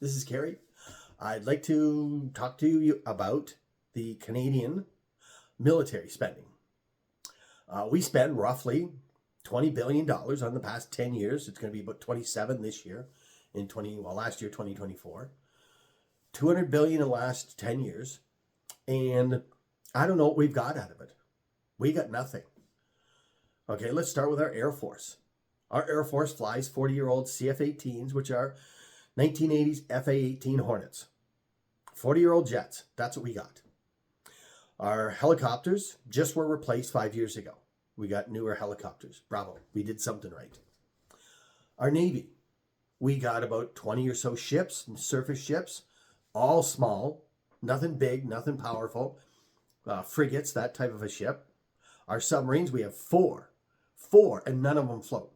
this is Kerry. I'd like to talk to you about the Canadian military spending. We spend roughly $20 billion on the past 10 years. It's going to be about 27 this year, last year, 2024. $200 billion in the last 10 years. And I don't know what we've got out of it. We got nothing. Okay, let's start with our Air Force. Our Air Force flies 40-year-old CF-18s, which are 1980s FA-18 Hornets. 40-year-old jets, that's what we got. Our helicopters just were replaced 5 years ago. We got newer helicopters. Bravo, we did something right. Our Navy, we got about 20 or so ships, surface ships, all small, nothing big, nothing powerful. Frigates, that type of a ship. Our submarines, we have four, and none of them float.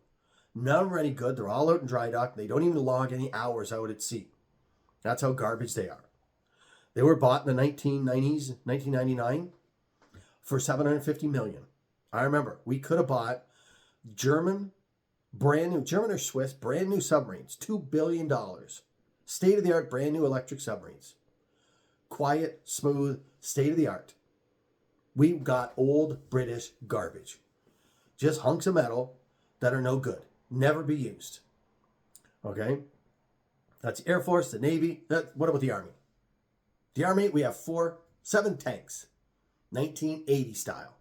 None of them are any good. They're all out in dry dock. They don't even log any hours out at sea. That's how garbage they are. They were bought in the 1990s, 1999, for $750 million. I remember we could have bought German or Swiss brand new submarines, $2 billion. State-of-the-art brand new electric submarines. Quiet, smooth, state-of-the-art. We've got old British garbage. Just hunks of metal that are no good. Never be used. Okay? That's the Air Force, the Navy. What about the Army? The Army, we have 7 tanks. 1980 style.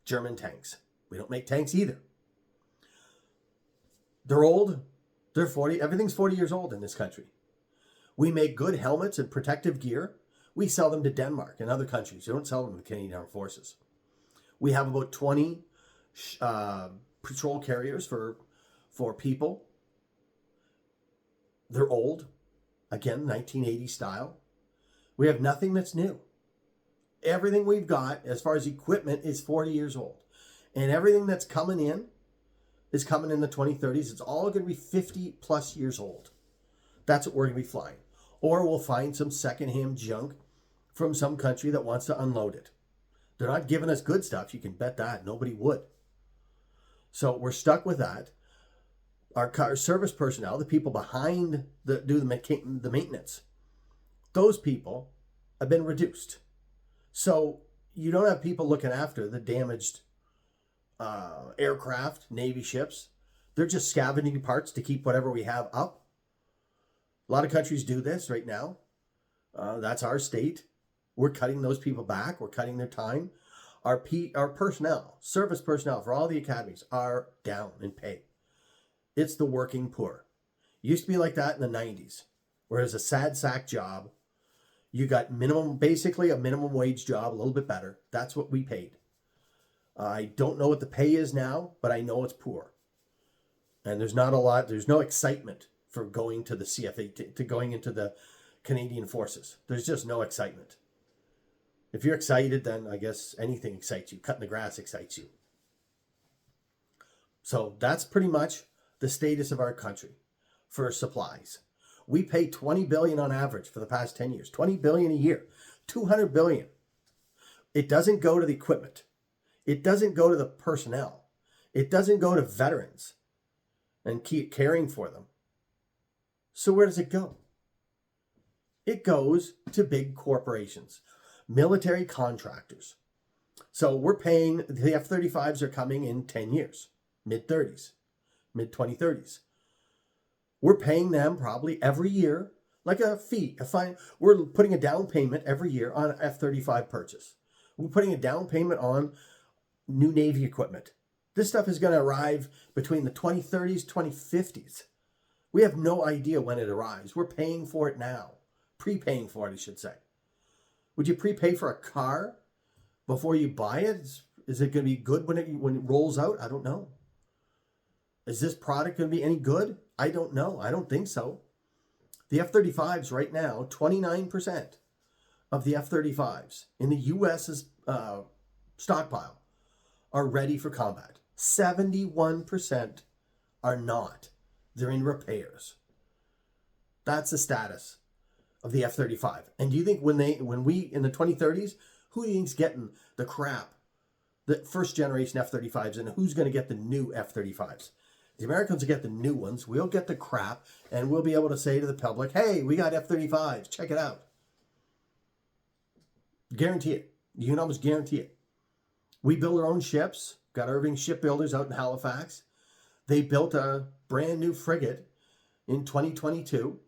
German tanks. We don't make tanks either. They're old. They're 40. Everything's 40 years old in this country. We make good helmets and protective gear. We sell them to Denmark and other countries. We don't sell them to the Canadian Armed Forces. We have about 20 patrol carriers for people. They're old. Again, 1980 style. We have nothing that's new. Everything we've got as far as equipment is 40 years old. And everything that's coming in is coming in the 2030s. It's all going to be 50 plus years old. That's what we're going to be flying. Or we'll find some secondhand junk from some country that wants to unload it. They're not giving us good stuff. You can bet that. Nobody would. So we're stuck with that. Our service personnel, the people behind do the maintenance, those people have been reduced. So you don't have people looking after the damaged aircraft, Navy ships. They're just scavenging parts to keep whatever we have up. A lot of countries do this right now. That's our state. We're cutting those people back. We're cutting their time. Our personnel, service personnel for all the academies are down in pay. It's the working poor. Used to be like that in the 90s, where it was a sad sack job. You got basically a minimum wage job, a little bit better. That's what we paid. I don't know what the pay is now, but I know it's poor. And there's no excitement for going to the CFA, to going into the Canadian Forces. There's just no excitement. If you're excited, then I guess anything excites you. Cutting the grass excites you. So that's pretty much the status of our country for supplies. We pay $20 billion on average for the past 10 years. $20 billion a year. $200 billion. It doesn't go to the equipment. It doesn't go to the personnel. It doesn't go to veterans and keep caring for them. So where does it go? It goes to big corporations, military contractors. So we're paying, the F-35s are coming in 10 years, mid-30s, mid-2030s. We're paying them probably every year, like a fee, a fine. We're putting a down payment every year on an F-35 purchase. We're putting a down payment on new Navy equipment. This stuff is going to arrive between the 2030s, 2050s. We have no idea when it arrives. We're paying for it now. Prepaying for it, I should say. Would you prepay for a car before you buy it? Is it going to be good when it rolls out? I don't know. Is this product going to be any good? I don't know. I don't think so. The F-35s right now, 29% of the F-35s in the U.S.'s stockpile are ready for combat. 71% are not. They're in repairs. That's the status of the F-35. And do you think when we in the 2030s, who do you think's getting the crap, the first generation F-35s, and who's going to get the new F-35s? The Americans will get the new ones. We'll get the crap, and we'll be able to say to the public, hey, we got F-35s. Check it out. Guarantee it. You can almost guarantee it. We build our own ships. Got Irving Shipbuilders out in Halifax. They built a brand new frigate in 2022.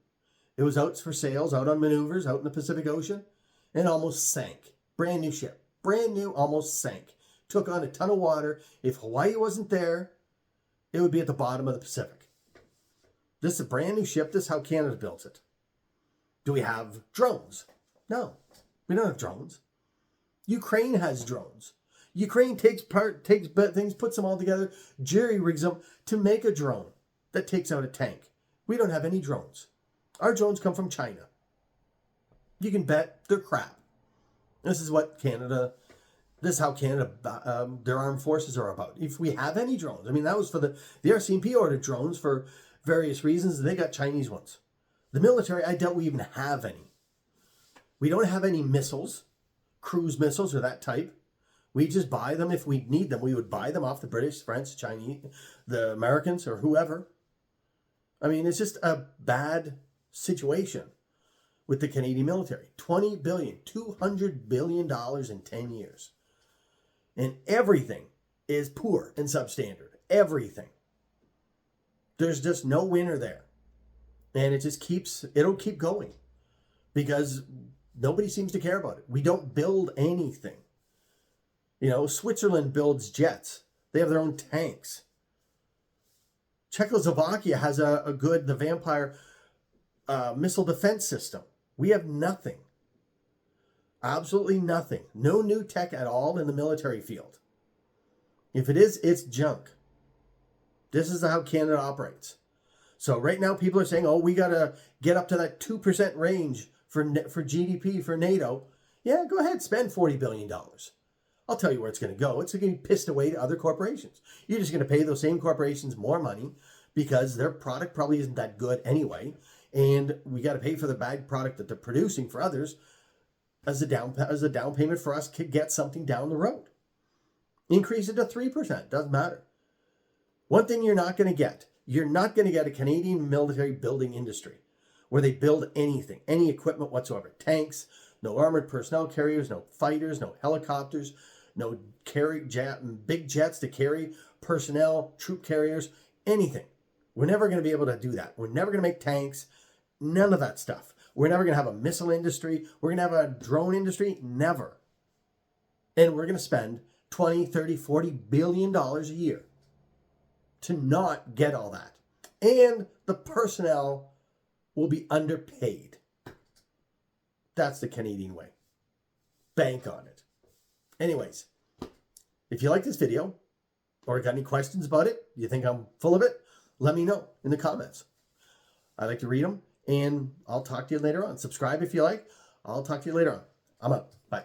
It was out for sales, out on maneuvers, out in the Pacific Ocean, and almost sank. Brand new ship. Brand new, almost sank. Took on a ton of water. If Hawaii wasn't there, it would be at the bottom of the Pacific. This is a brand new ship. This is how Canada builds it. Do we have drones? No, we don't have drones. Ukraine has drones. Ukraine takes things, puts them all together, jerry rigs them to make a drone that takes out a tank. We don't have any drones. Our drones come from China. You can bet they're crap. This is what Canada, this is how Canada, their armed forces are about. If we have any drones, I mean, that was for the RCMP ordered drones for various reasons. They got Chinese ones. The military, I doubt we even have any. We don't have any missiles, cruise missiles or that type. We just buy them if we need them. We would buy them off the British, French, Chinese, the Americans, or whoever. I mean, it's just a bad situation with the Canadian military. $20 billion, $200 billion in 10 years. And everything is poor and substandard. Everything. There's just no winner there. And it just it'll keep going. Because nobody seems to care about it. We don't build anything. You know, Switzerland builds jets. They have their own tanks. Czechoslovakia has the Vampire missile defense system. We have nothing. Absolutely nothing. No new tech at all in the military field. If it is, it's junk. This is how Canada operates. So right now people are saying, oh, we got to get up to that 2% range for GDP for NATO. Yeah, go ahead, spend $40 billion. I'll tell you where it's going to go. It's going to be pissed away to other corporations. You're just going to pay those same corporations more money because their product probably isn't that good anyway. And we got to pay for the bad product that they're producing for others as a down payment for us to get something down the road. Increase it to 3%. Doesn't matter. One thing you're not going to get a Canadian military building industry where they build anything, any equipment whatsoever. Tanks, no armored personnel carriers, no fighters, no helicopters, no big jets to carry personnel, troop carriers, anything. We're never going to be able to do that. We're never going to make tanks, none of that stuff. We're never going to have a missile industry. We're going to have a drone industry. Never. And we're going to spend $20, $30, $40 billion a year to not get all that. And the personnel will be underpaid. That's the Canadian way. Bank on it. Anyways, if you like this video or got any questions about it, you think I'm full of it, let me know in the comments. I like to read them, and I'll talk to you later on. Subscribe if you like. I'll talk to you later on. I'm out. Bye.